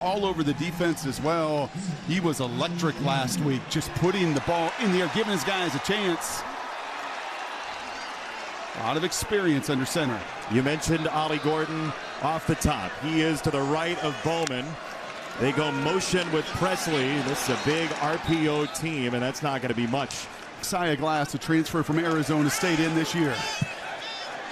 all over the defense as well. He was electric last week, just putting the ball in the air, giving his guys a chance. A lot of experience under center. You mentioned Ollie Gordon off the top. He is to the right of Bowman. They go motion with Presley. This is a big RPO team, and that's not going to be much. Josiah Glass, a transfer from Arizona State, in this year.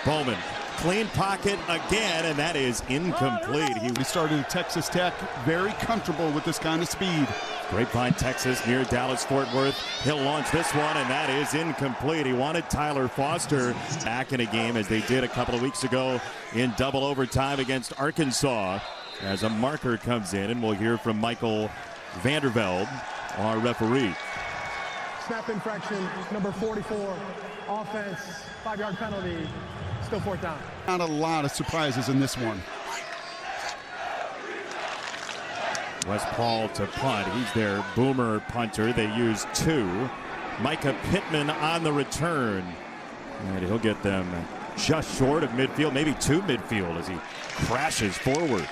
Bowman, clean pocket again, and that is incomplete. He started at Texas Tech, very comfortable with this kind of speed. Grapevine, Texas, near Dallas-Fort Worth. He'll launch this one, and that is incomplete. He wanted Tyler Foster back in a game, as they did a couple of weeks ago in double overtime against Arkansas. As a marker comes in, and we'll hear from Michael Vandervelde, our referee. Snap infraction, number 44, offense, 5-yard penalty, still 4th down. Not a lot of surprises in this one. Wes Paul to punt. He's their boomer punter. They use 2. Micah Pittman on the return. And he'll get them just short of midfield, maybe to midfield, as he crashes forward.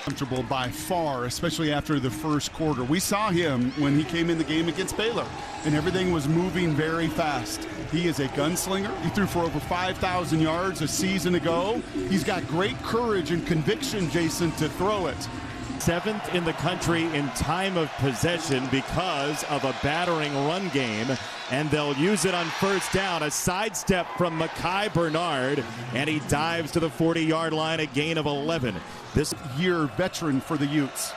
Comfortable by far, especially after the first quarter. We saw him when he came in the game against Baylor, and everything was moving very fast. He is a gunslinger. He threw for over 5,000 yards a season ago. He's got great courage and conviction, Jason, to throw it. 7th in the country in time of possession because of a battering run game, and they'll use it on 1st down. A sidestep from Mekhi Bernard, and he dives to the 40-yard line, a gain of 11. This year veteran for the Utes.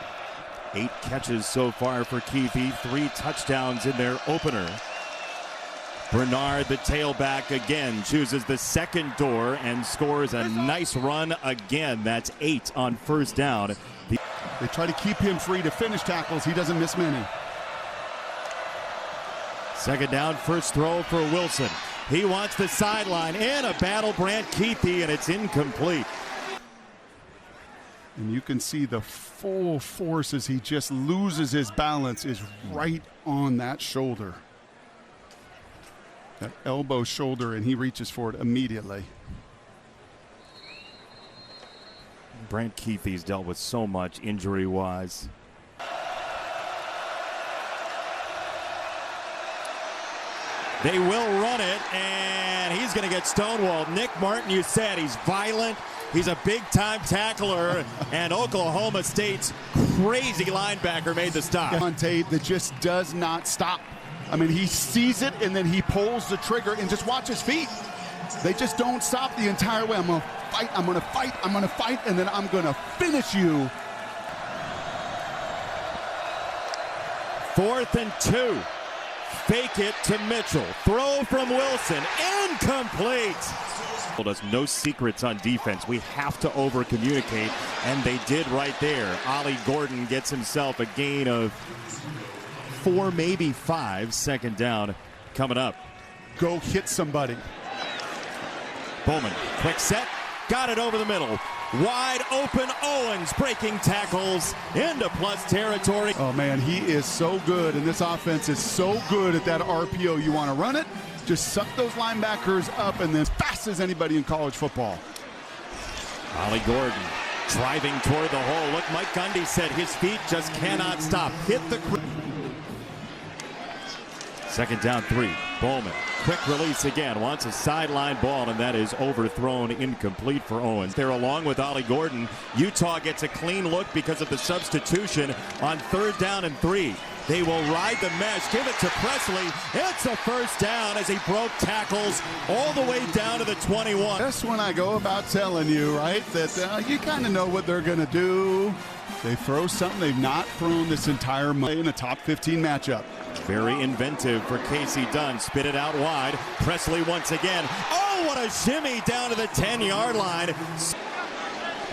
8 catches so far for Keithy, 3 touchdowns in their opener. Bernard, the tailback, again chooses the second door and scores a nice run again. That's 8 on 1st down. They try to keep him free to finish tackles. He doesn't miss many. 2nd down, first throw for Wilson. He wants the sideline, and a battle Brant Keithy, and it's incomplete. And you can see the full force as he just loses his balance is right on that shoulder. That elbow shoulder, and he reaches for it immediately. Brant Keithy's dealt with so much injury-wise. They will run it, and he's going to get stonewalled. Nick Martin, you said he's violent. He's a big-time tackler, and Oklahoma State's crazy linebacker made the stop. That just does not stop. I mean, he sees it, and then he pulls the trigger, and just watch his feet. They just don't stop the entire way. I'm going to fight, I'm going to fight, I'm going to fight, and then I'm going to finish you. 4th and 2. Fake it to Mitchell. Throw from Wilson. Incomplete. There's no secrets on defense. We have to over-communicate, and they did right there. Ollie Gordon gets himself a gain of 4, maybe 5. 2nd down coming up. Go hit somebody. Bowman, quick set, got it over the middle. Wide open, Owens breaking tackles into plus territory. Oh man, he is so good, and this offense is so good at that RPO. You want to run it, just suck those linebackers up, and then as fast as anybody in college football. Ollie Gordon driving toward the hole. Look, Mike Gundy said his feet just cannot stop. Hit the 2nd down, 3. Bowman, quick release again, wants a sideline ball, and that is overthrown, incomplete for Owens. They're along with Ollie Gordon. Utah gets a clean look because of the substitution on 3rd down and 3. They will ride the mesh, give it to Presley. It's a 1st down as he broke tackles all the way down to the 21. That's when I go about telling you, right, that you kind of know what they're going to do. They throw something they've not thrown this entire month in a top 15 matchup. Very inventive for Casey Dunn. Spit it out wide. Presley once again. Oh, what a shimmy down to the 10-yard line.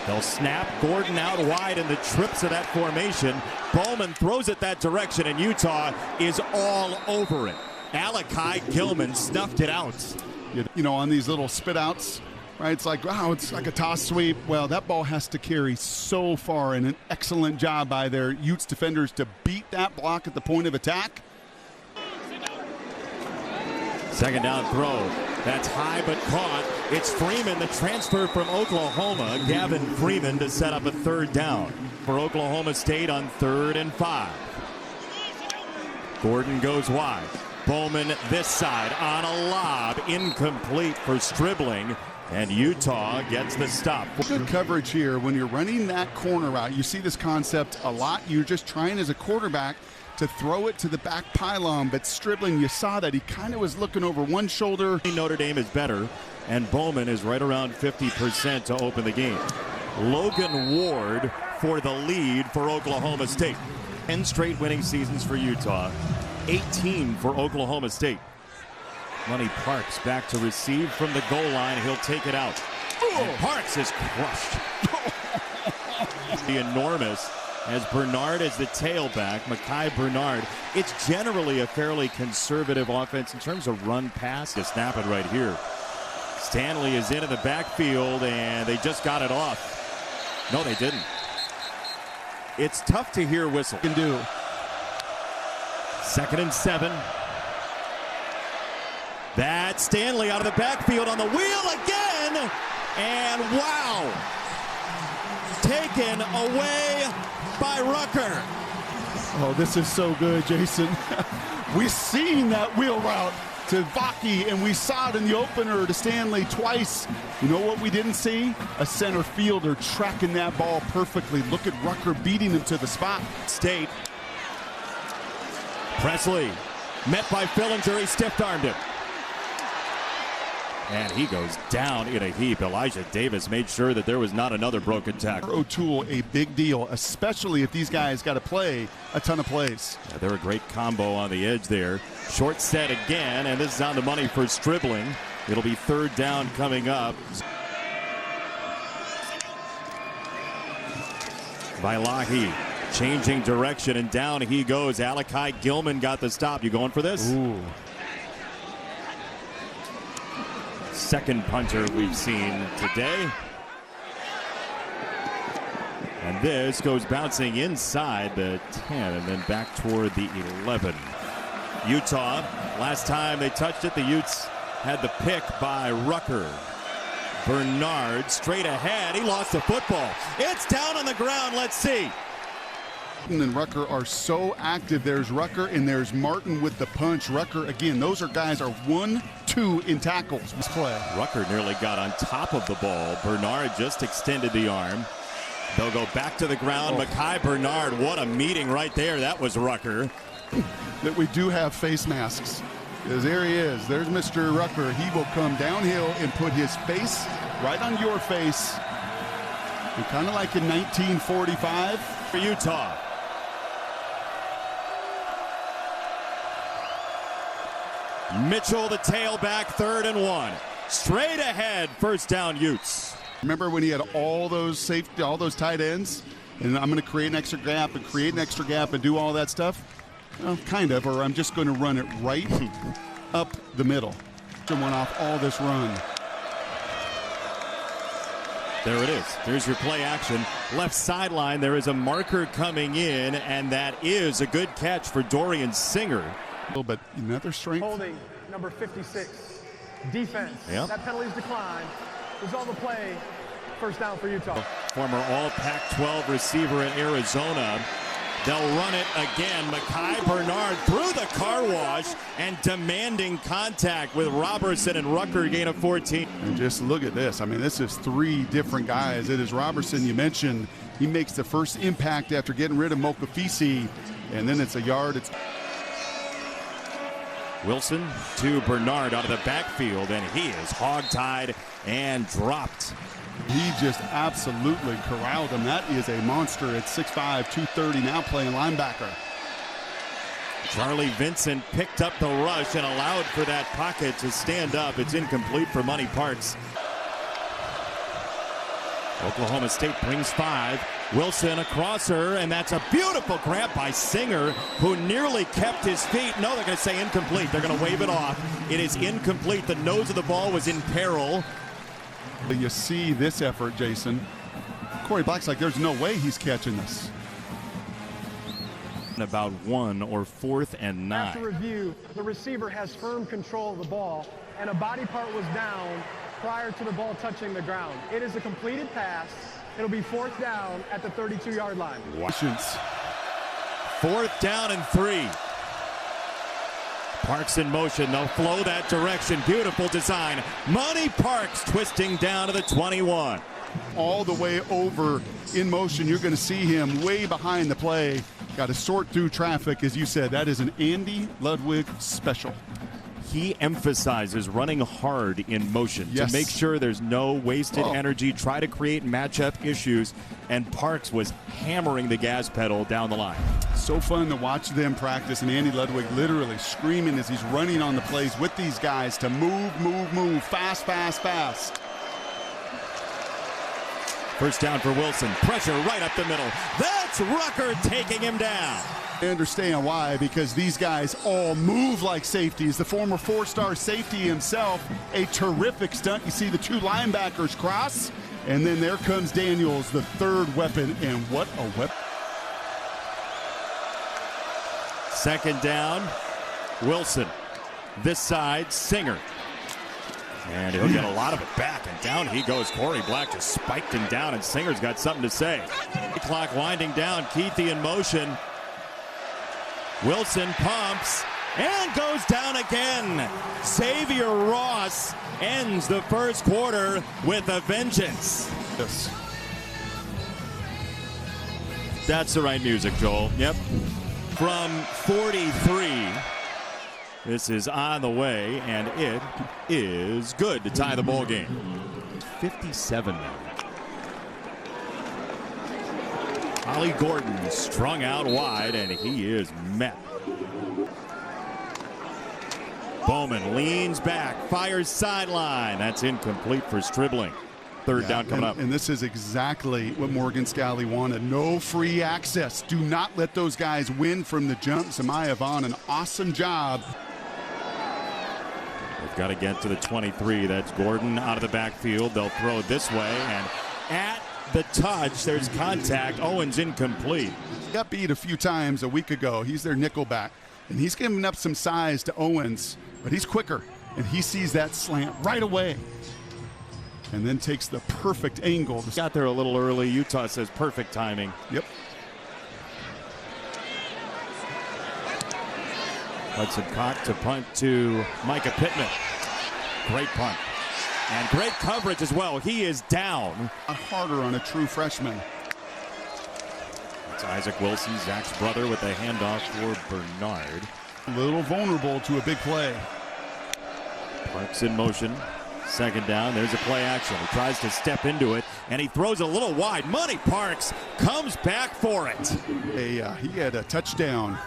They'll snap Gordon out wide in the trips of that formation. Bowman throws it that direction, and Utah is all over it. Alakai Gilman snuffed it out. You know, on these little spit outs, right? It's like, wow, it's like a toss sweep. Well, that ball has to carry so far, and an excellent job by their Utes defenders to beat that block at the point of attack. 2nd down throw. That's high but caught. It's Freeman, the transfer from Oklahoma. Gavin Freeman to set up a third down for Oklahoma State on 3rd and 5. Gordon goes wide. Bowman this side on a lob. Incomplete for Stribling. And Utah gets the stop. Good coverage here when you're running that corner out. You see this concept a lot. You're just trying as a quarterback to throw it to the back pylon, but Stribling, you saw that he kind of was looking over one shoulder. Notre Dame is better, and Bowman is right around 50% to open the game. Logan Ward for the lead for Oklahoma State. 10 straight winning seasons for Utah, 18 for Oklahoma State. Money Parks back to receive from the goal line. He'll take it out. And Parks is crushed. The enormous as Bernard is the tailback. Mekhi Bernard. It's generally a fairly conservative offense in terms of run pass. To snap it right here. Stanley is into the backfield and they just got it off. No, they didn't. It's tough to hear whistle. Can do. 2nd and 7. That's Stanley out of the backfield on the wheel again. And wow. Taken away by Rucker. Oh, this is so good, Jason. We've seen that wheel route to Vaki, and we saw it in the opener to Stanley twice. You know what we didn't see? A center fielder tracking that ball perfectly. Look at Rucker beating him to the spot. State. Presley met by Fillinger. He stiff-armed him. And he goes down in a heap. Elijah Davis made sure that there was not another broken tackle. O'Toole, a big deal, especially if these guys got to play a ton of plays. Yeah, they're a great combo on the edge there. Short set again, and this is on the money for Stribling. It'll be 3rd down coming up. Vailahi changing direction, and down he goes. Alakai Gilman got the stop. You going for this? Ooh. Second punter we've seen today. And this goes bouncing inside the 10 and then back toward the 11. Utah, last time they touched it, the Utes had the pick by Rucker. Bernard straight ahead. He lost the football. It's down on the ground. Let's see. And Rucker are so active. There's Rucker and there's Martin with the punch. Rucker, again, those are guys are 1-2 in tackles. This play. Rucker nearly got on top of the ball. Bernard just extended the arm. They'll go back to the ground. Mekhi Bernard, what a meeting right there. That was Rucker. That we do have face masks. Because there he is. There's Mr. Rucker. He will come downhill and put his face right on your face. And kind of like in 1945 for Utah. Mitchell, the tailback, 3rd and 1. Straight ahead, 1st down Utes. Remember when he had all those safety, all those tight ends, and I'm going to create an extra gap and create an extra gap and do all that stuff? Well, kind of, or I'm just going to run it right up the middle. Went off all this run. There it is. There's your play action. Left sideline, there is a marker coming in, and that is a good catch for Dorian Singer. But another strength. Holding, number 56. Defense. Yep. That penalty's declined. Resolve the play. 1st down for Utah. Former All Pac-12 receiver in Arizona. They'll run it again. Mekhi Bernard through the car wash and demanding contact with Robertson and Rucker, gain of 14. And just look at this. I mean, this is 3 different guys. It is Robertson, you mentioned. He makes the first impact after getting rid of Mokafisi, and then it's a yard. It's Wilson to Bernard out of the backfield, and he is hogtied and dropped. He just absolutely corralled him. That is a monster at 6'5", 230, now playing linebacker. Charlie Vincent picked up the rush and allowed for that pocket to stand up. It's incomplete for Money Parks. Oklahoma State brings 5. Wilson across her, and that's a beautiful grab by Singer, who nearly kept his feet. No, they're going to say incomplete. They're going to wave it off. It is incomplete. The nose of the ball was in peril. You see this effort, Jason. Corey Black's like, there's no way he's catching this. About 1 or 4th and 9. After review, the receiver has firm control of the ball, and a body part was down prior to the ball touching the ground. It is a completed pass. It'll be 4th down at the 32-yard line. Patience. 4th down and 3. Parks in motion. They'll flow that direction. Beautiful design. Money Parks twisting down to the 21. All the way over in motion. You're going to see him way behind the play. Got to sort through traffic, as you said. That is an Andy Ludwig special. He emphasizes running hard in motion to make sure there's no wasted energy, try to create matchup issues, and Parks was hammering the gas pedal down the line. So fun to watch them practice, and Andy Ludwig literally screaming as he's running on the plays with these guys to move, move, move, fast, fast, fast. First down for Wilson. Pressure right up the middle. That's Rucker taking him down. I understand why, because these guys all move like safeties. The former 4-star safety himself, a terrific stunt. You see the 2 linebackers cross, and then there comes Daniels, the 3rd weapon, and what a weapon. 2nd down, Wilson. This side, Singer. And he'll get a lot of it back, and down he goes. Corey Black just spiked him down, and Singer's got something to say. Clock winding down, Keithy in motion. Wilson pumps and goes down again. Xavier Ross ends the first quarter with a vengeance. Yes. That's the right music, Joel. Yep. From 43. This is on the way, and it is good to tie the ball game. 57 now. Ollie Gordon strung out wide, and he is met. Bowman leans back, fires sideline. That's incomplete for Stribling. 3rd down coming up. And this is exactly what Morgan Scalley wanted. No free access. Do not let those guys win from the jump. Samaya Vaughn, an awesome job. They've got to get to the 23. That's Gordon out of the backfield. They'll throw this way, and at the touch, there's contact. Owens incomplete. He got beat a few times a week ago. He's their nickel back, and he's giving up some size to Owens, but he's quicker, and he sees that slant right away and then takes the perfect angle. Got there a little early. Utah says perfect timing. Yep. Hudson Cock to punt to Micah Pittman. Great punt. And great coverage as well. He is down. Harder on a true freshman. It's Isaac Wilson, Zach's brother, with a handoff for Bernard. A little vulnerable to a big play. Parks in motion. 2nd down. There's a play action. He tries to step into it, and he throws a little wide. Money Parks comes back for it. He had a touchdown.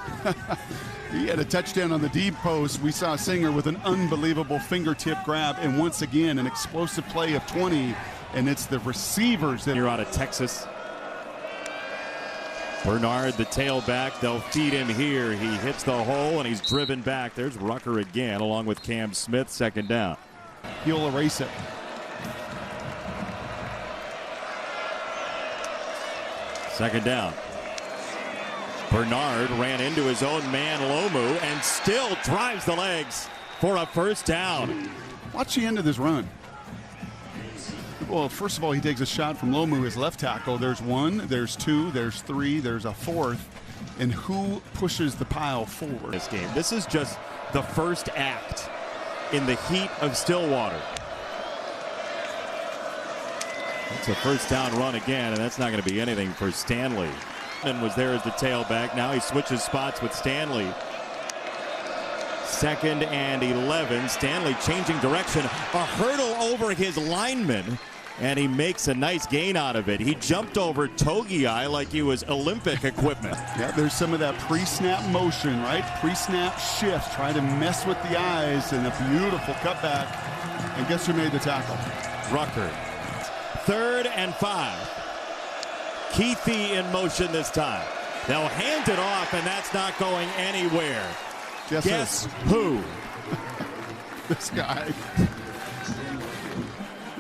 He had a touchdown on the deep post. We saw Singer with an unbelievable fingertip grab, and once again an explosive play of 20, and it's the receivers that are out of Texas. Bernard, the tailback, they'll feed him here. He hits the hole, and he's driven back. There's Rucker again, along with Cam Smith. 2nd down. He'll erase it. Second down. Bernard ran into his own man, Lomu, and still drives the legs for a 1st down. Watch the end of this run. Well, first of all, he takes a shot from Lomu, his left tackle. There's 1, there's 2, there's 3, there's a 4th. And who pushes the pile forward? This game. This is just the first act in the heat of Stillwater. It's a 1st down run again, and that's not going to be anything for Stanley. And was there as the tailback. Now he switches spots with Stanley. 2nd and 11. Stanley changing direction. A hurdle over his lineman, and he makes a nice gain out of it. He jumped over Togiai like he was Olympic equipment. Yeah, there's some of that pre-snap motion, right? Pre-snap shift, trying to mess with the eyes, and a beautiful cutback. And guess who made the tackle? Rucker. 3rd and 5. Keithy in motion this time. They'll hand it off, and that's not going anywhere. Guess who? This guy.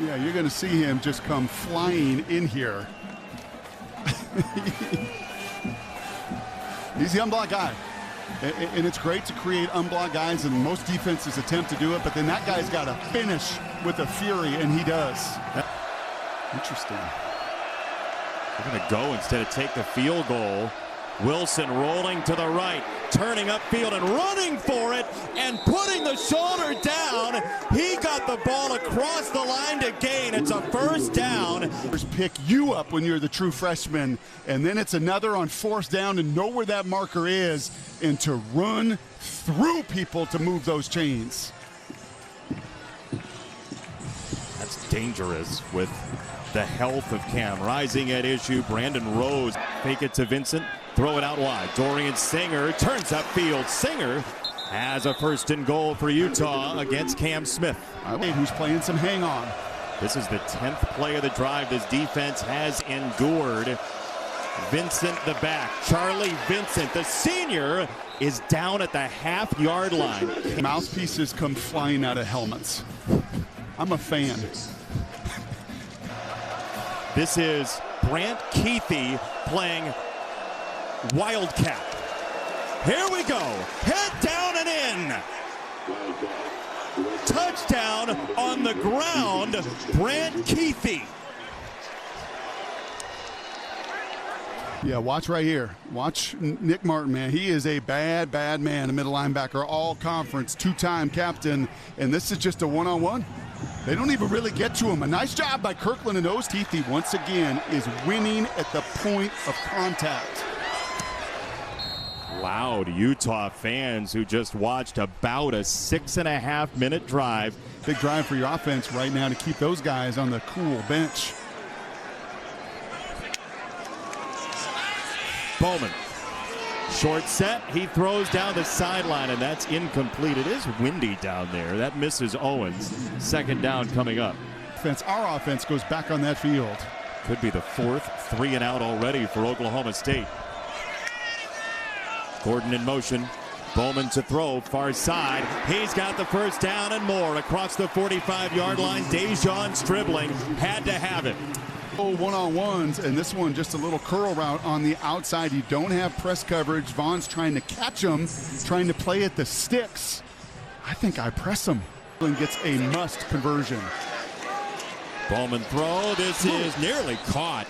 Yeah, you're going to see him just come flying in here. He's the unblocked guy. And it's great to create unblocked guys, and most defenses attempt to do it, but then that guy's got to finish with a fury, and he does. Interesting. They're going to go instead of take the field goal. Wilson rolling to the right, turning upfield and running for it and putting the shoulder down. He got the ball across the line to gain. It's a first down. Pick you up when you're the true freshman, and then it's another on fourth down to know where that marker is and to run through people to move those chains. That's dangerous with the health of Cam. Rising at issue, Brandon Rose. Fake it to Vincent, throw it out wide. Dorian Singer turns upfield. Singer has a first and goal for Utah against Cam Smith. Who's playing some hang on. This is the 10th play of the drive this defense has endured. Vincent the back. Charlie Vincent, the senior, is down at the half-yard line. Mouthpieces come flying out of helmets. I'm a fan. This is Brant Keithy playing Wildcat. Here we go. Head down and in. Touchdown on the ground, Brant Keithy. Yeah, watch right here. Watch Nick Martin, man. He is a bad, bad man, a middle linebacker, all-conference, two-time captain, and this is just a one-on-one. They don't even really get to him. A nice job by Kirkland, and O's Keithy once again is winning at the point of contact. Loud Utah fans who just watched about a 6.5-minute drive. Big drive for your offense right now to keep those guys on the cool bench. Bowman. Short set, he throws down the sideline, and that's incomplete. It is windy down there. That misses Owens. Second down coming up. Our offense goes back on that field. Could be the fourth 3-and-out already for Oklahoma State. Gordon in motion. Bowman to throw, far side. He's got the first down and more across the 45-yard line. Dejon Stribling had to have it. One-on-ones, and this one just a little curl route on the outside. You don't have press coverage. Vaughn's trying to catch him, trying to play at the sticks. I think I press him. And gets a must conversion. Bowman throw. This is nearly caught.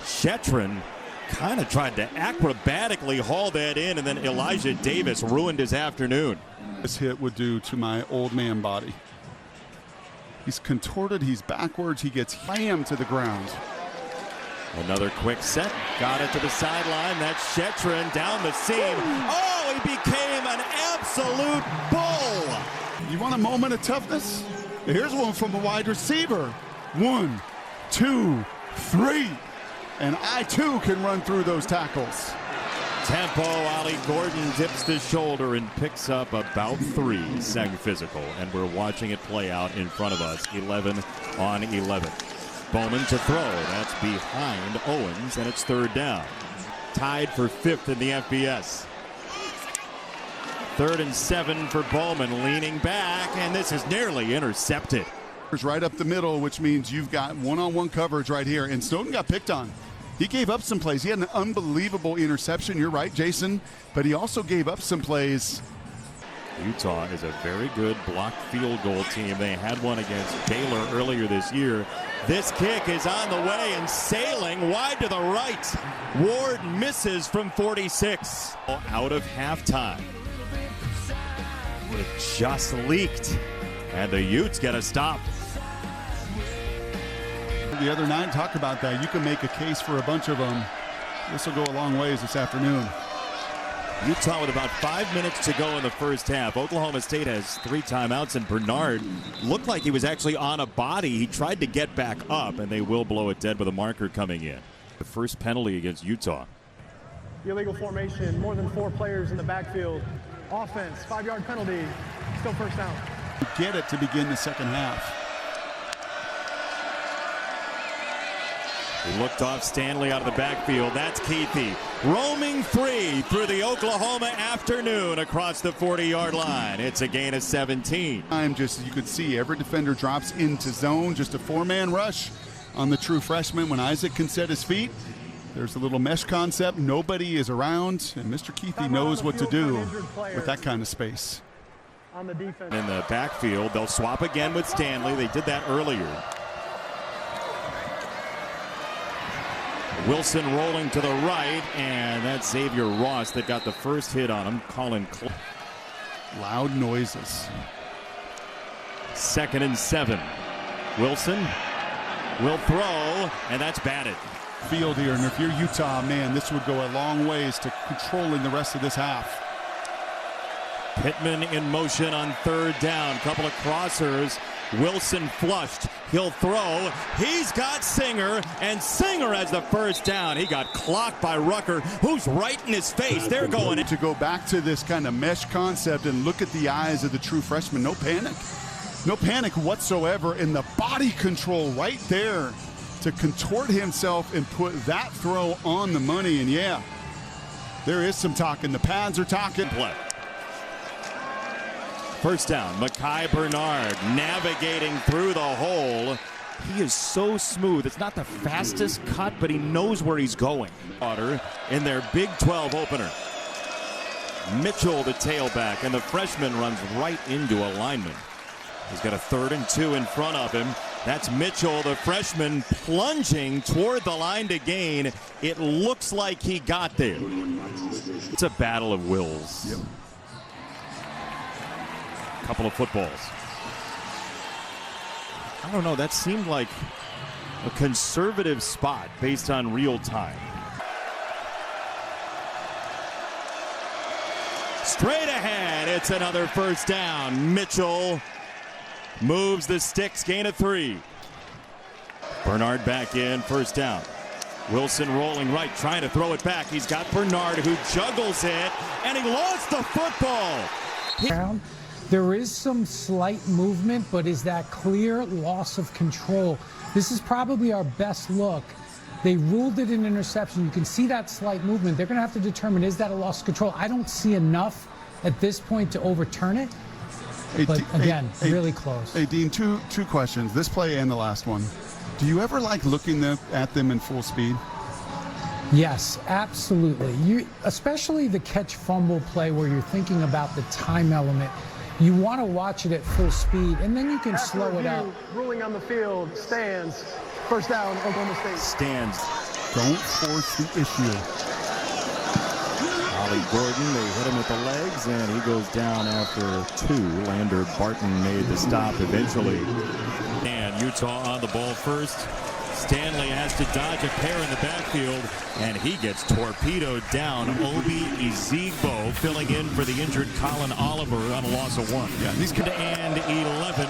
Shetron kind of tried to acrobatically haul that in, and then Elijah Davis ruined his afternoon. This hit would do to my old man body. He's contorted, he's backwards, he gets slammed to the ground. Another quick set, got it to the sideline. That's Shetron down the seam. Oh, he became an absolute bull. You want a moment of toughness? Here's one from a wide receiver. 1, 2, 3. And I too can run through those tackles. Tempo, Ollie Gordon dips the shoulder and picks up about 3. Second physical, and we're watching it play out in front of us. 11 on 11. Bowman to throw. That's behind Owens, and it's third down. Tied for 5th in the FBS. 3rd and 7 for Bowman, leaning back, and this is nearly intercepted. Right up the middle, which means you've got one-on-one coverage right here, and Snowden got picked on. He gave up some plays. He had an unbelievable interception. You're right, Jason. But he also gave up some plays. Utah is a very good blocked field goal team. They had one against Baylor earlier this year. This kick is on the way and sailing wide to the right. Ward misses from 46. Out of halftime. It just leaked. And the Utes get a stop. The other night, talk about that. You can make a case for a bunch of them. This will go a long ways this afternoon. Utah with about 5 minutes to go in the first half. Oklahoma State has 3 timeouts, and Bernard looked like he was actually on a body. He tried to get back up, and they will blow it dead with a marker coming in. The first penalty against Utah. Illegal formation, more than 4 players in the backfield. Offense, 5-yard penalty, still first down. Get it to begin the second half. He looked off Stanley out of the backfield. That's Keithy roaming free through the Oklahoma afternoon across the 40-yard line. It's a gain of 17. Just you could see every defender drops into zone. Just a 4-man rush on the true freshman. When Isaac can set his feet, there's a little mesh concept. Nobody is around, and Mr. Keithy knows what to do with that kind of space. on the defense. In the backfield, they'll swap again with Stanley. They did that earlier. Wilson rolling to the right, and that's Xavier Ross that got the first hit on him. Colin Loud noises. 2nd and 7. Wilson will throw, and that's batted. Field here, and if you're Utah, man, this would go a long ways to controlling the rest of this half. Pittman in motion on 3rd down. Couple of crossers. Wilson flushed. He'll throw. He's got Singer, and Singer has the first down. He got clocked by Rucker, who's right in his face. They're going in. To go back to this kind of mesh concept and look at the eyes of the true freshman. No panic. No panic whatsoever, in the body control right there to contort himself and put that throw on the money. And yeah, there is some talking. The pads are talking. Play. First down, Mekhi Bernard navigating through the hole. He is so smooth. It's not the fastest cut, but he knows where he's going. In their Big 12 opener. Mitchell, the tailback, and the freshman runs right into a lineman. He's got a 3rd and 2 in front of him. That's Mitchell, the freshman, plunging toward the line to gain. It looks like he got there. It's a battle of wills. Yep. Couple of footballs. I don't know, that seemed like a conservative spot based on real time. Straight ahead, it's another first down. Mitchell moves the sticks, gain of 3. Bernard back in, first down. Wilson rolling right, trying to throw it back. He's got Bernard, who juggles it, and he lost the football. There is some slight movement, but is that clear loss of control? This is probably our best look. They ruled it an interception. You can see that slight movement. They're going to have to determine, is that a loss of control? I don't see enough at this point to overturn it. But again, really close. Hey, Dean, two questions. This play and the last one. Do you ever like looking at them in full speed? Yes, absolutely. Especially the catch fumble play where you're thinking about the time element. You want to watch it at full speed, and then you can slow it out. Ruling on the field stands. First down, Oklahoma State. Stands. Don't force the issue. Ollie Gordon, they hit him with the legs, and he goes down after 2. Lander Barton made the stop eventually. And Utah on the ball first. Stanley has to dodge a pair in the backfield, and he gets torpedoed down. Obi Ezigbo filling in for the injured Colin Oliver on a loss of 1. Yeah, he's good. And 11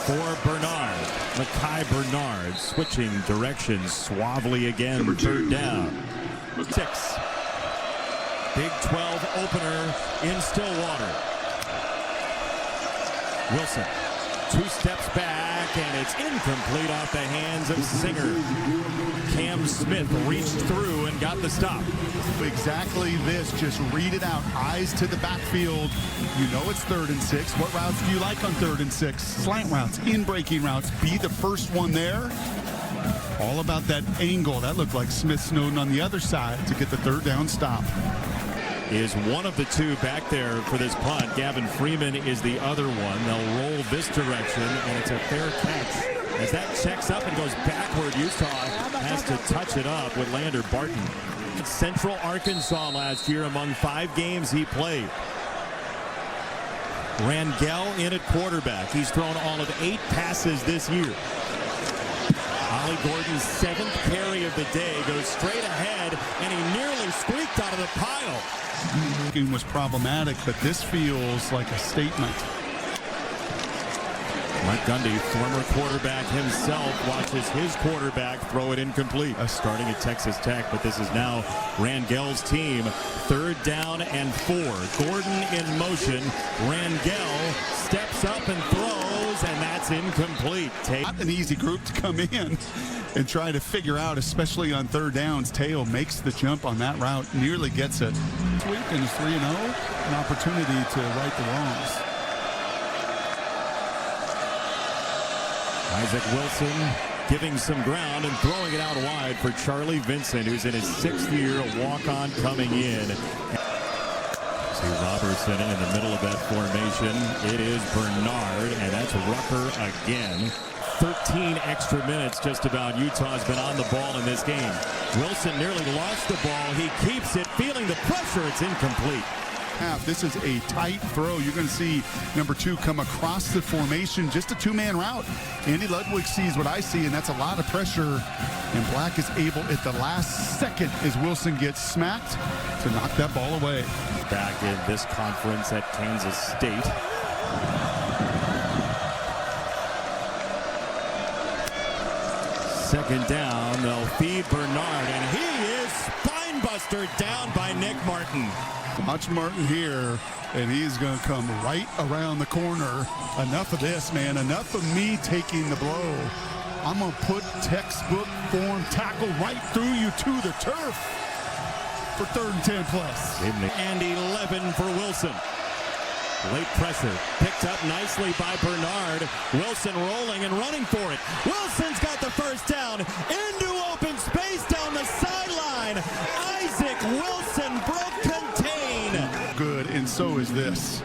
for Bernard. Mekhi Bernard switching directions suavely again. 3rd down. 6. Big 12 opener in Stillwater. Wilson. 2 steps back, and it's incomplete off the hands of Singer. Cam Smith reached through and got the stop. Exactly this. Just read it out. Eyes to the backfield. You know it's 3rd and 6. What routes do you like on 3rd and 6? Slant routes, in-breaking routes. Be the first one there. All about that angle. That looked like Smith Snowden on the other side to get the 3rd down stop. Is one of the 2 back there for this punt. Gavin Freeman is the other one. They'll roll this direction, and it's a fair catch. As that checks up and goes backward, Utah has to touch it up with Lander Barton. Central Arkansas last year among 5 games he played. Rangel in at quarterback. He's thrown all of 8 passes this year. Ollie Gordon's 7th carry of the day goes straight ahead, and he nearly squeaked out of the pile. Was problematic, but this feels like a statement. Mike Gundy, former quarterback himself, watches his quarterback throw it incomplete. Starting at Texas Tech, but this is now Rangel's team. 3rd down and 4. Gordon in motion. Rangel steps up and throws, and that's incomplete. Not an easy group to come in and try to figure out, especially on 3rd downs. Teo makes the jump on that route, nearly gets it. This week and 3-0, an opportunity to right the wrongs. Isaac Wilson giving some ground and throwing it out wide for Charlie Vincent, who's in his 6th year, a walk-on coming in. See Robertson in the middle of that formation. It is Bernard, and that's Rucker again. 13 extra minutes just about. Utah's been on the ball in this game. Wilson nearly lost the ball. He keeps it, feeling the pressure. It's incomplete. This is a tight throw. You're going to see number 2 come across the formation, just a two-man route. Andy Ludwig sees what I see, and that's a lot of pressure. And Black is able at the last second as Wilson gets smacked to knock that ball away. Back in this conference at Kansas State. Second down, they'll feed Bernard, and he is spinebuster down by Nick Martin. Watch Martin here, and he's going to come right around the corner. Enough of this, man. Enough of me taking the blow. I'm going to put textbook form tackle right through you to the turf for 3rd and 10 plus. And 11 for Wilson. Late pressure picked up nicely by Bernard. Wilson rolling and running for it. Wilson's got the first down into open space down the sideline. Isaac Wilson broke contain. Good, and so is this.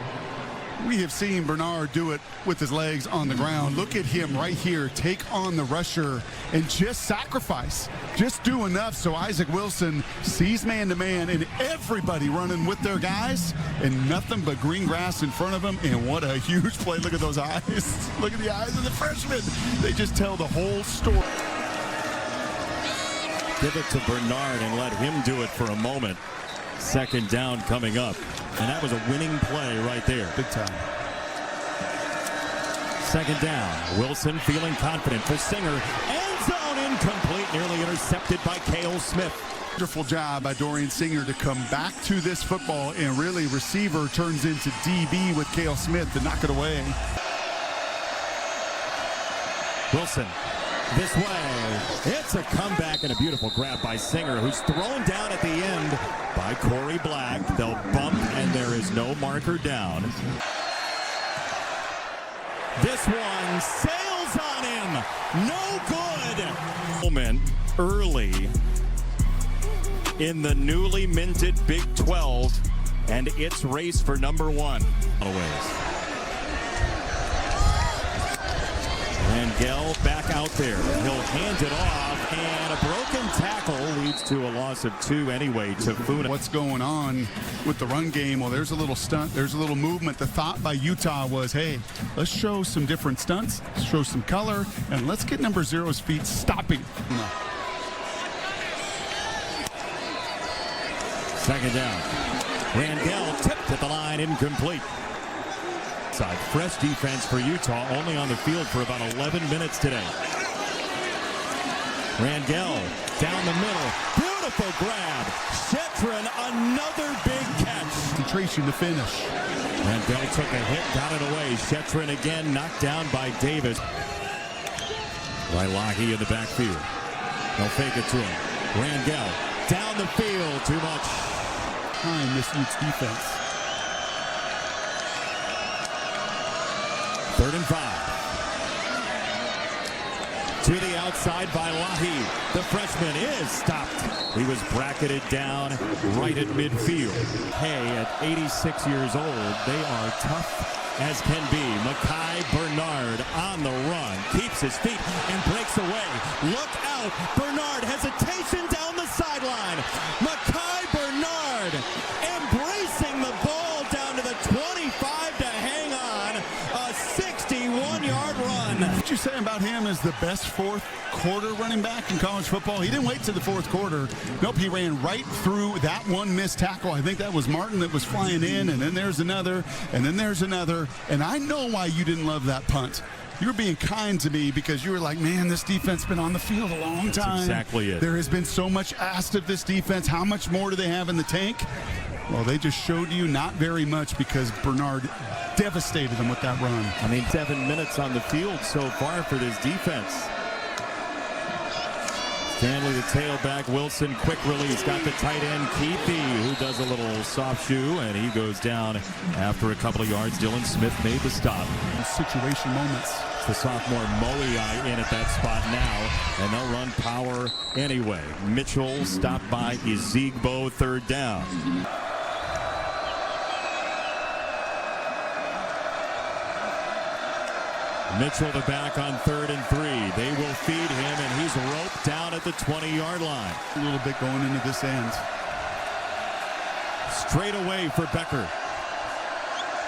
We have seen Bernard do it with his legs on the ground. Look at him right here, take on the rusher and just sacrifice. Just do enough so Isaac Wilson sees man-to-man and everybody running with their guys and nothing but green grass in front of him. And what a huge play. Look at those eyes. Look at the eyes of the freshman. They just tell the whole story. Give it to Bernard and let him do it for a moment. Second down coming up. And that was a winning play right there. Big time. Second down. Wilson feeling confident for Singer. End zone incomplete. Nearly intercepted by Cale Smith. Wonderful job by Dorian Singer to come back to this football, and really receiver turns into DB with Cale Smith to knock it away. Wilson this way. It's a comeback and a beautiful grab by Singer, who's thrown down at the end by Corey Black. They'll bump, and there is no marker down. This one sails on him. No good. Moment early in the newly minted Big 12, and it's race for number 1. Rangel back out there. He'll hand it off, and a broken tackle leads to a loss of 2 anyway to Funa. What's going on with the run game? Well, there's a little stunt. There's a little movement. The thought by Utah was, hey, let's show some different stunts, show some color, and let's get number 0's feet stopping. Second down. Rangel tipped at the line, incomplete. Fresh defense for Utah, only on the field for about 11 minutes today. Rangel down the middle. Beautiful grab. Shetron, another big catch. Concentration to finish. Rangel took a hit, got it away. Shetron again knocked down by Davis. Wailahi in the backfield. They'll fake it to him. Rangel down the field, too much. Behind this Utes defense. 3rd and 5. To the outside by Lahi. The freshman is stopped. He was bracketed down right at midfield. Hey, at 86 years old, they are tough as can be. Mekhi Bernard on the run. Keeps his feet and breaks away. Look out. Bernard, hesitation down the sideline. Mekhi Bernard embracing the ball down to the 25 to hang on. A 61-yard run. What you say about him is the best 4th quarter running back in college football? He didn't wait to the 4th quarter. Nope, he ran right through that one missed tackle. I think that was Martin that was flying in, and then there's another, and then there's another. And I know why you didn't love that punt. You were being kind to me because you were like, man, this defense been on the field a long time. That's exactly it. There has been so much asked of this defense. How much more do they have in the tank? Well, they just showed you not very much because Bernard devastated them with that run. I mean, 7 minutes on the field so far for this defense. Stanley, the tailback. Wilson, quick release. Got the tight end, Keithy, who does a little soft shoe, and he goes down after a couple of yards. Dylan Smith made the stop. Situation moments. It's the sophomore Moei in at that spot now, and they'll run power anyway. Mitchell stopped by Ezigbo, 3rd down. Mitchell the back on 3rd and 3. They will feed him, and he's roped down at the 20-yard line. A little bit going into this end. Straight away for Becker.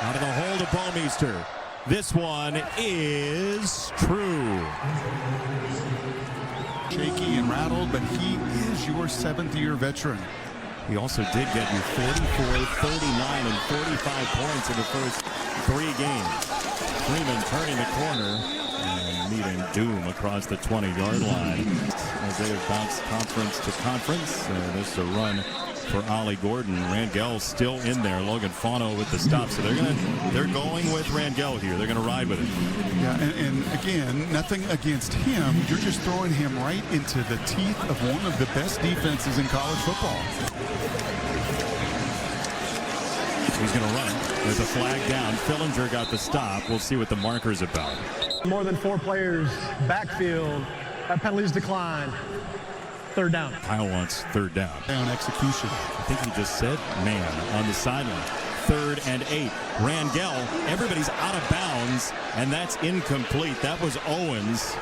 Out of the hole to Baumeister. This one is true. Shaky and rattled, but he is your 7th-year veteran. He also did get you 44, 39, and 45 points in the first 3 games. Freeman turning the corner and meeting doom across the 20-yard line as they have bounced conference to conference. This is a run for Ollie Gordon. Rangel still in there. Logan Fauno with the stop. So they're going with Rangel here. They're going to ride with it. Yeah, and again, nothing against him. You're just throwing him right into the teeth of one of the best defenses in college football. He's going to run. There's a flag down. Fillinger got the stop. We'll see what the marker's about. More than 4 players, backfield. That penalty's declined. 3rd down. Kyle wants 3rd down. On execution. I think he just said man on the sideline. 3rd and 8. Rangel, everybody's out of bounds, and that's incomplete. That was Owens.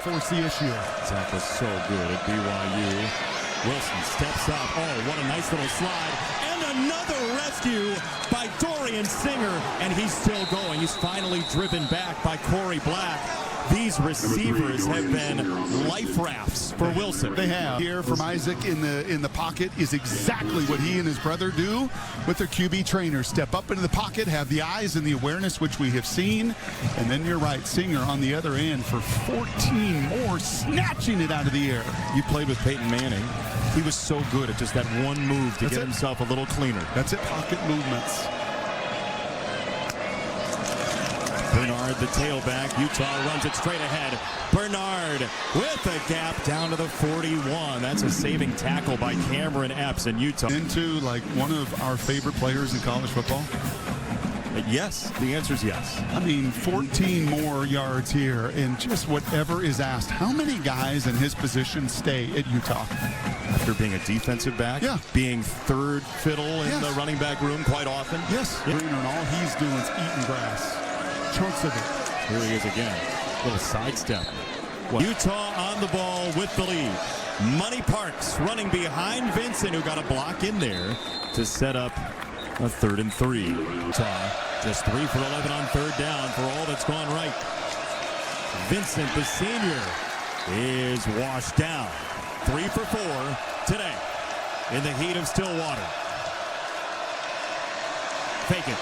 Force the issue. Zach was so good at BYU. Wilson steps up. Oh, what a nice little slide. And another rescue by Dorian Singer, and he's still going. He's finally driven back by Corey Black. These receivers have been life rafts for Wilson. They have. Here from Isaac in the pocket is exactly what he and his brother do with their QB trainers. Step up into the pocket, have the eyes and the awareness, which we have seen. And then you're right, Singer on the other end for 14 more, snatching it out of the air. You played with Peyton Manning. He was so good at just that one move to get himself a little cleaner. That's it, pocket movements. Bernard, the tailback. Utah runs it straight ahead. Bernard with a gap down to the 41. That's a saving tackle by Cameron Epps in Utah. Into like one of our favorite players in college football? Yes, the answer is yes. I mean, 14 more yards here and just whatever is asked. How many guys in his position stay at Utah? After being a defensive back, being 3rd fiddle in the running back room quite often. Yes. Yeah. And all he's doing is eating grass. Chunks of it. Here he is again. Little sidestep. Utah on the ball with the lead. Money Parks running behind Vincent, who got a block in there to set up a 3rd and 3. Utah just 3 for 11 on 3rd down for all that's gone right. Vincent, the senior, is washed down. 3 for 4 today in the heat of Stillwater. Fake it.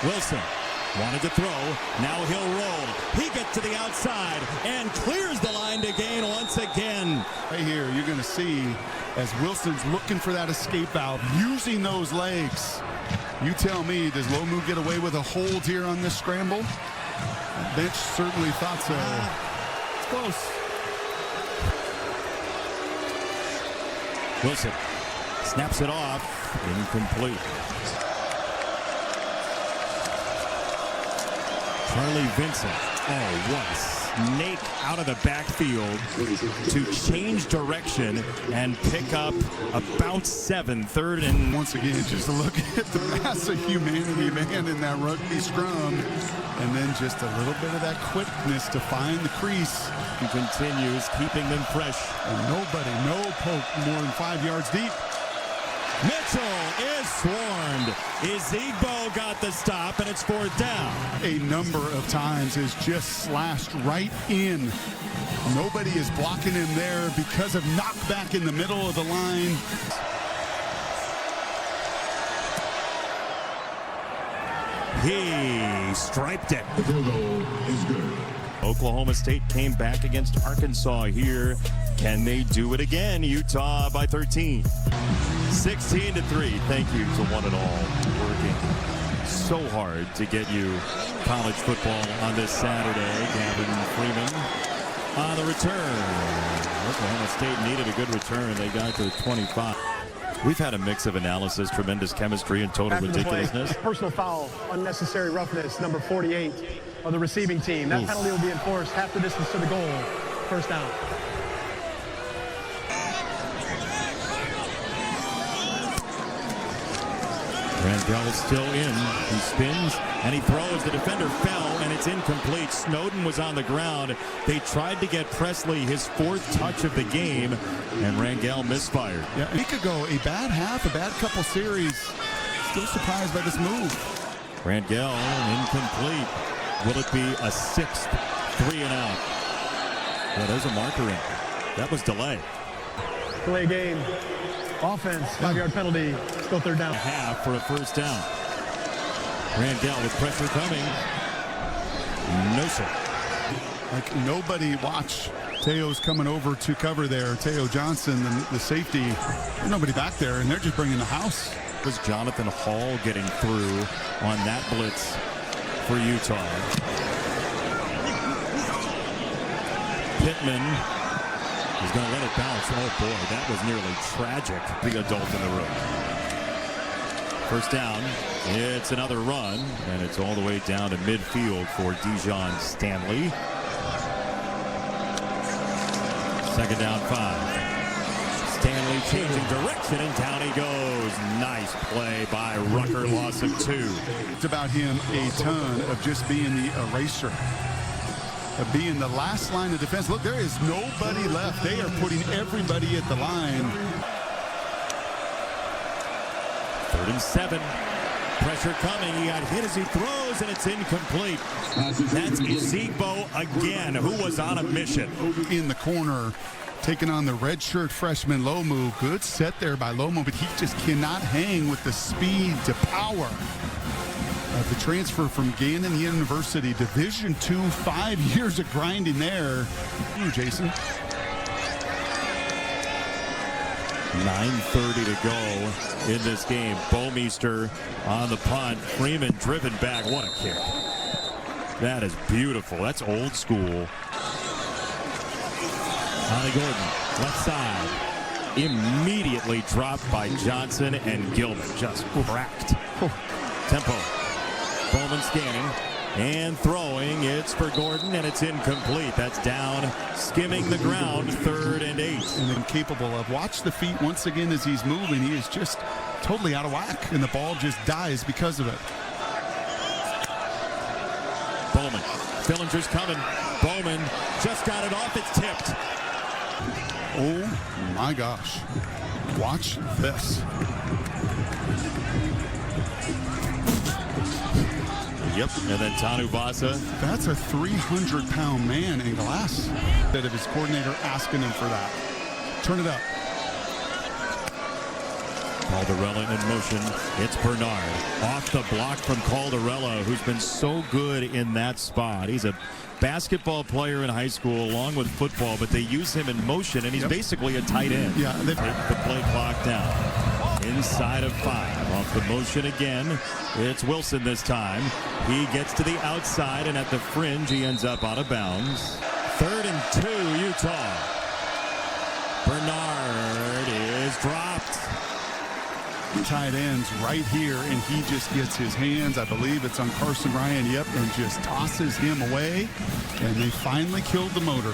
Wilson wanted to throw. Now he'll roll. He gets to the outside and clears the line to gain once again. Right here, you're going to see as Wilson's looking for that escape valve, using those legs. You tell me, does Lomu get away with a hold here on this scramble? Bench certainly thought so. It's close. Wilson snaps it off. Incomplete. Charlie Vincent. Oh, what a snake out of the backfield to change direction and pick up about 7. 3rd and... Once again, just look at the massive humanity, man, in that rugby scrum. And then just a little bit of that quickness to find the crease. He continues, keeping them fresh. And no poke more than 5 yards deep. Mitchell is swarmed. Ezigbo got the stop, and it's 4th down. A number of times is just slashed right in. Nobody is blocking him there because of knockback in the middle of the line. He striped it. The field goal is good. Oklahoma State came back against Arkansas here. Can they do it again? Utah by 13. 16-3. Thank you to one and all working so hard to get you college football on this Saturday. Gavin Freeman on the return. Oklahoma State needed a good return. They got to 25. We've had a mix of analysis, tremendous chemistry, and total ridiculousness. Personal foul, unnecessary roughness, number 48 of the receiving team. That penalty will be enforced half the distance to the goal. 1st down. Randall still in. He spins and he throws. The defender fell and it's incomplete. Snowden was on the ground. They tried to get Presley his 4th touch of the game, and Rangel misfired. Yeah, a week ago, a bad half, a bad couple series. Still surprised by this move. Rangel incomplete. Will it be a 6th 3-and-out? Well, there's a marker in. That was delay. Delay game. Offense, 5-yard penalty. Still 3rd down. Half for a 1st down. Randall with pressure coming. No, sir. Like nobody watched. Teo's coming over to cover there. Teo Johnson, the safety. There's nobody back there, and they're just bringing the house. Was Jonathan Hall getting through on that blitz for Utah? Pittman is going to let it bounce. Oh boy, that was nearly tragic. The adult in the room. 1st down. It's another run, and it's all the way down to midfield for Dijon Stanley. 2nd down 5. Stanley changing direction, and down he goes. Nice play by Rucker, loss of 2. It's about him a ton of just being the eraser, of being the last line of defense. Look, there is nobody left. They are putting everybody at the line. 3rd and 7. Pressure coming. He got hit as he throws, and it's incomplete. That's Ezigbo again, who was on a mission. In the corner, taking on the redshirt freshman Lomu. Good set there by Lomu, but he just cannot hang with the speed to power of the transfer from Gannon University. Division II, 5 years of grinding there. Jason. 9:30 to go in this game. Bomeister on the punt. Freeman driven back. What a kick. That is beautiful. That's old school. Ollie Gordon, left side. Immediately dropped by Johnson, and Gilman just cracked. Tempo. Bowman scanning and throwing. It's for Gordon, and it's incomplete. That's down, skimming the ground. 3rd and 8. And incapable of. Watch the feet once again as he's moving. He is just totally out of whack, and the ball just dies because of it. Bowman. Fillinger's coming. Bowman just got it off. It's tipped. Oh my gosh. Watch this. Yep, and then Tanuvasa. That's a 300-pound man in glass. Instead of his coordinator asking him for that. Turn it up. Caldarella in motion. It's Bernard. Off the block from Caldarella, who's been so good in that spot. He's a basketball player in high school along with football, but they use him in motion, and he's basically a tight end. Yeah, the play clock down. Inside of 5. Off the motion again. It's Wilson this time. He gets to the outside, and at the fringe, he ends up out of bounds. 3rd and 2, Utah. Bernard is dropped. Tight ends right here, and he just gets his hands, I believe it's on Carson Ryan, and just tosses him away, and they finally killed the motor.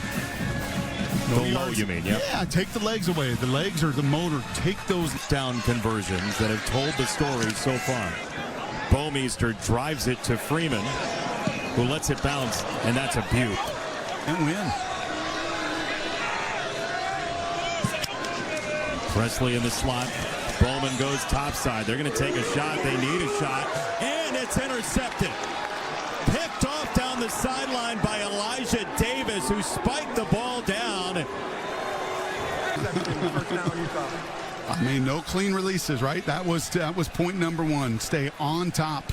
The low, you mean? Yep. Yeah, take the legs away. The legs are the motor. Take those down conversions that have told the story so far. Bomeister drives it to Freeman, who lets it bounce, and that's a beaut. And win. Presley in the slot. Bowman goes topside. They're going to take a shot. They need a shot, and it's intercepted. Picked off down the sideline by Elijah Davis, who spiked the ball down. I mean, no clean releases, right? That was point number 1. Stay on top.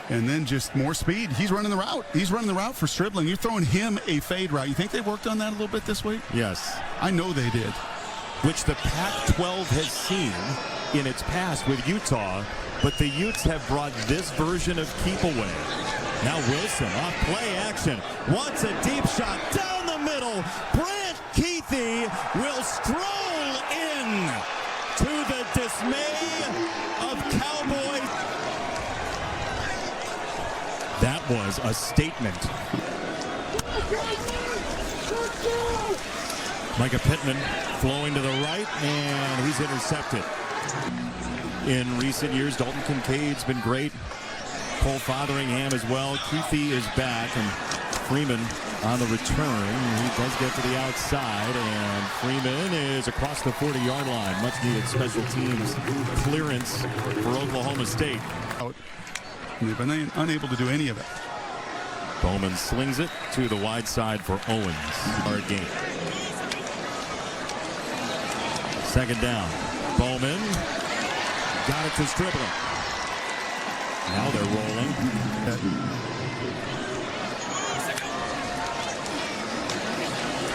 And then just more speed. He's running the route. He's running the route for Stribling. You're throwing him a fade route. You think they worked on that a little bit this week? Yes. I know they did. Which the Pac-12 has seen in its past with Utah, but the Utes have brought this version of keep away. Now Wilson off play action, wants a deep shot down the middle. Brant Keithy will stroll in to the dismay of Cowboys. That was a statement. Micah Pittman flowing to the right, and he's intercepted. in recent years. Dalton Kincaid's been great. Cole Fotheringham as well. Keefe is back, and Freeman on the return. He does get to the outside, and Freeman is across the 40-yard line. Much needed special teams clearance for Oklahoma State. They've been unable to do any of it. Bowman slings it to the wide side for Owens. Hard game. Second down. Bowman got it to Stribling. Now they're rolling.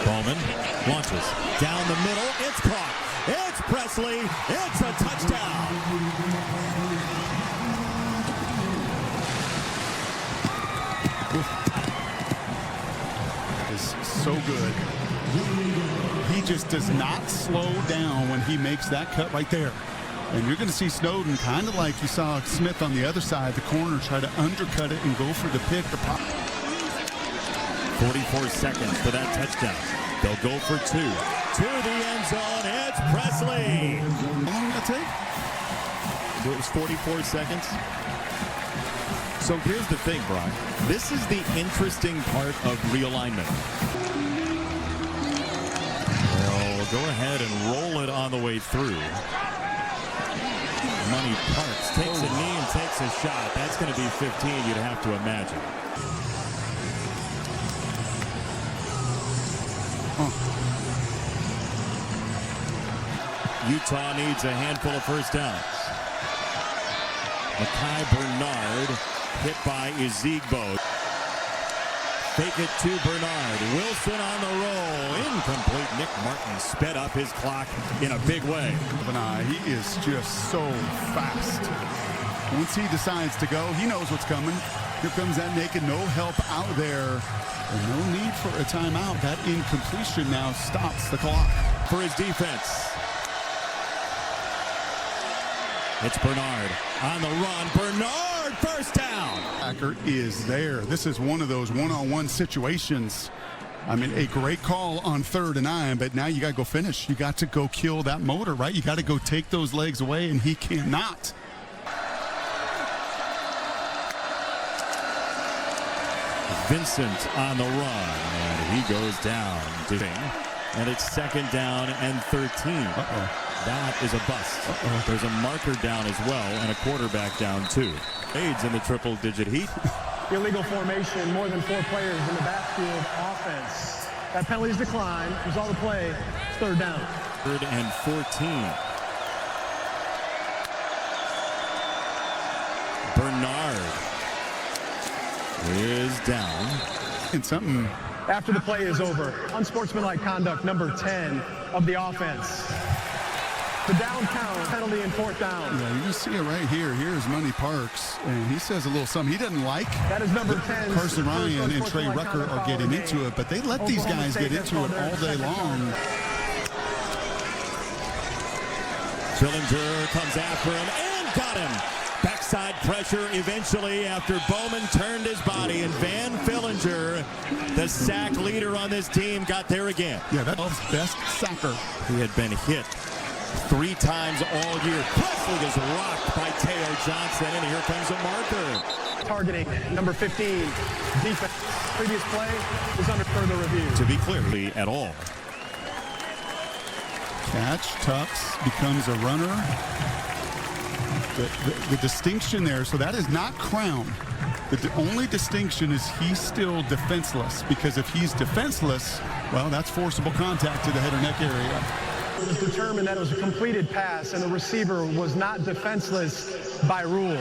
Bowman launches down the middle. It's caught. It's Presley. It's a touchdown. Is so good. He just does not slow down when he makes that cut right there. And you're going to see Snowden, kind of like you saw Smith on the other side, the corner, try to undercut it and go for the pick. 44 seconds for that touchdown. They'll go for two. To the end zone. It's Presley. How long did that take? It was 44 seconds. So here's the thing, Brock. This is the interesting part of realignment. They'll go ahead and roll it on the way through. Money Parks takes a knee and takes a shot. That's going to be 15, you'd have to imagine. Utah needs a handful of first downs. Mekhi Bernard hit by Ezigbo. Fake it to Bernard. Wilson on the roll. Incomplete. Nick Martin sped up his clock in a big way. He is just so fast. Once he decides to go, he knows what's coming. Here comes that naked, no help out there. And no need for a timeout. That incompletion now stops the clock. For his defense. It's Bernard on the run. Bernard, first down. Packer is there. This is one of those one-on-one situations. I mean, a great call on 3rd and 9, but now you got to go finish. You got to go kill that motor, right? You got to go take those legs away, and he cannot. Vincent on the run, and he goes down. And it's 2nd down and 13. That is a bust. There's a marker down as well, and a quarterback down too. Aids in the triple-digit heat. Illegal formation, more than 4 players in the backfield offense. That penalty is declined. Result of the play, 3rd down. 3rd and 14. Bernard is down. And something. After the play is over, unsportsmanlike conduct, number 10 of the offense. The down count, penalty and 4th down. Yeah, you can see it right here. Here's Money Parks, and he says a little something. He doesn't like that is number 10. Carson Ryan and Trey Rucker are getting into it, but they let these guys get into it all day long. Fillinger comes after him and got him. Backside pressure eventually after Bowman turned his body, and Van Fillinger, the sack leader on this team, got there again. Yeah, that's best sacker. He had been hit 3 times all year. Presley is rocked by Teo Johnson, and here comes a marker. Targeting number 15, defense. Previous play is under further review. To be clearly at all. Catch, tucks, becomes a runner. The distinction there, so that is not Crown. The only distinction is he's still defenseless, because if he's defenseless, well, that's forcible contact to the head or neck area. It was determined that it was a completed pass and the receiver was not defenseless by rule.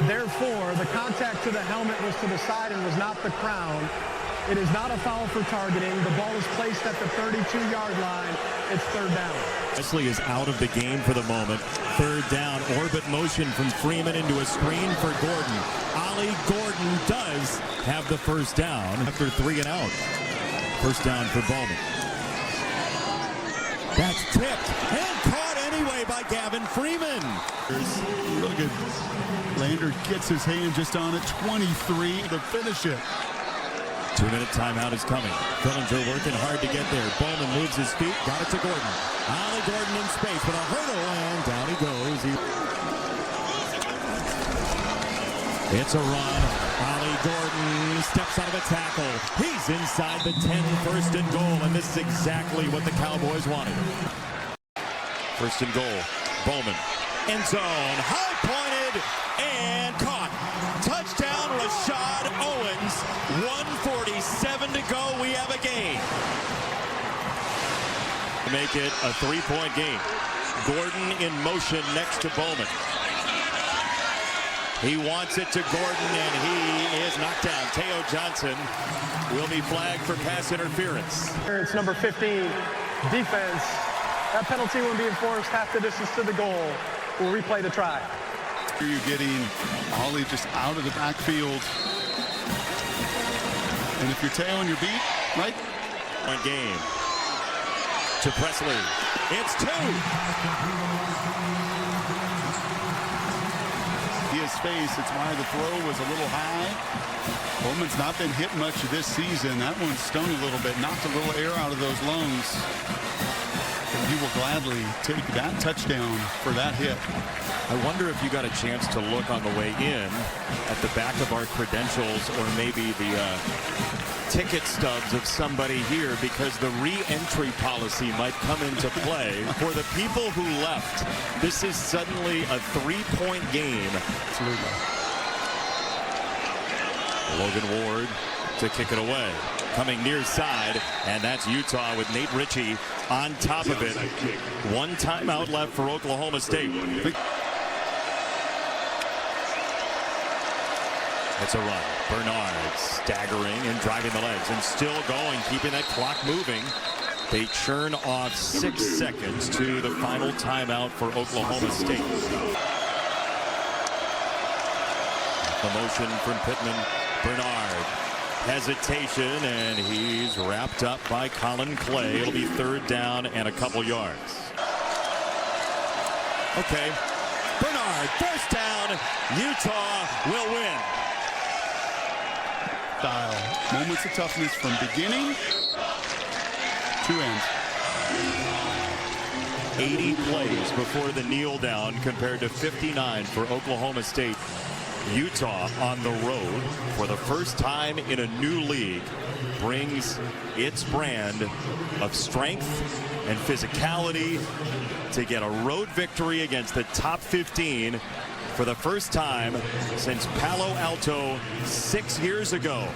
Therefore, the contact to the helmet was to the side and was not the crown. It is not a foul for targeting. The ball is placed at the 32-yard line. It's 3rd down. Presley is out of the game for the moment. 3rd down, orbit motion from Freeman into a screen for Gordon. Ollie Gordon does have the first down after 3 and out. First down for Bowman. That's tipped and caught anyway by Gavin Freeman. Really good. Lander gets his hand just on it. 23 to finish it. 2-minute timeout is coming. Fillinger working hard to get there. Bowman moves his feet, got it to Gordon. Ollie Gordon in space with a hurdle, and down he goes. It's a run. Ollie Gordon steps out of a tackle. He's inside the 10, first and goal, and this is exactly what the Cowboys wanted. First and goal. Bowman. End zone. High pointed and caught. Touchdown, Rashad Owens. 1:47 to go. We have a game. Make it a 3-point game. Gordon in motion next to Bowman. He wants it to Gordon, and he is knocked down. Teo Johnson will be flagged for pass interference. It's number 15, defense. That penalty won't be enforced half the distance to the goal. We'll replay the try. Here you're getting Ollie just out of the backfield. And if you're Teo on your beat, right? One game. To Presley. It's 2. His face, it's why the throw was a little high. Bowman's not been hit much this season. That one stung a little bit, knocked a little air out of those lungs. And he will gladly take that touchdown for that hit. I wonder if you got a chance to look on the way in at the back of our credentials, or maybe the ticket stubs of somebody here, because the re-entry policy might come into play. For the people who left, this is suddenly a 3-point game. Absolutely. Logan Ward to kick it away. Coming near side, and that's Utah with Nate Ritchie on top of it. One timeout left for Oklahoma State. It's a run. Bernard staggering and driving the legs and still going, keeping that clock moving. They churn off 6 seconds to the final timeout for Oklahoma State. The motion from Pittman. Bernard. Hesitation, and he's wrapped up by Colin Clay. It'll be 3rd down and a couple yards. Okay. Bernard, first down. Utah will win. Moments of toughness from beginning to end. 80 plays before the kneel down compared to 59 for Oklahoma State. Utah on the road for the first time in a new league brings its brand of strength and physicality to get a road victory against the top 15 for the first time since Palo Alto 6 years ago.